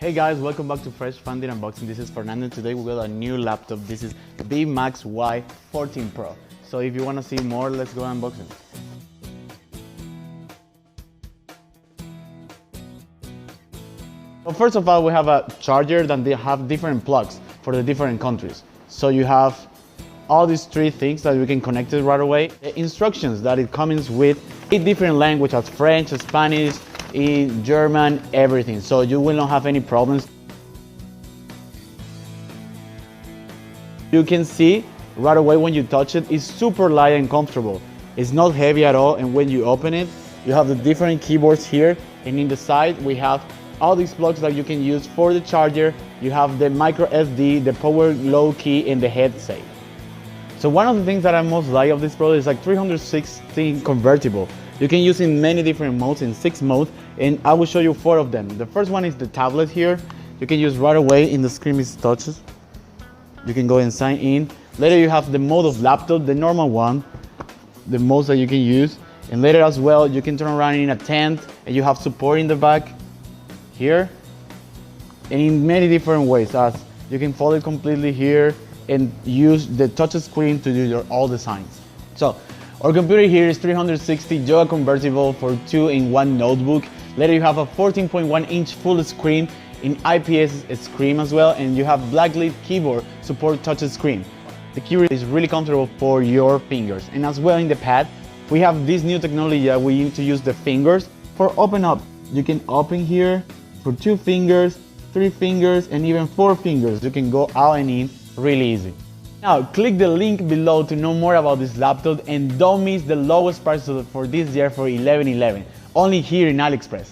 Hey guys, welcome back to Fresh Funded Unboxing. This is Fernando. Today we got a new laptop. This is BMAX Y14 Pro. So if you want to see more, let's go unboxing. So first of all, we have a charger that they have different plugs for the different countries. So you have all these three things that we can connect it right away. The instructions that it comes with 8 different languages, as French, Spanish, in German, everything. So you will not have any problems. You can see right away when you touch it, it's super light and comfortable. It's not heavy at all, and when you open it, you have the different keyboards here, and in the side we have all these plugs that you can use for the charger. You have the micro SD, the power low key, and the headset. So one of the things that I most like of this product is like 316 convertible. You can use in many different modes, in 6 modes, and I will show you 4 of them. The first one is the tablet here. You can use right away in the screen it touches. You can go and sign in. Later you have the mode of laptop, the normal one, the most that you can use. And later as well, you can turn around in a tent, and you have support in the back here. And in many different ways, as you can fold it completely here and use the touch screen to do all the signs. So our computer here is 360 Yoga convertible for 2-in-1 notebook. Later you have a 14.1-inch full screen in IPS screen as well, and you have blacklit keyboard support touch screen. The keyboard is really comfortable for your fingers. And as well in the pad, we have this new technology that we need to use the fingers for open up. You can open here for 2 fingers, 3 fingers, and even 4 fingers. You can go out and in really easy. Now click the link below to know more about this laptop, and don't miss the lowest price for this year for $11.11, only here in AliExpress.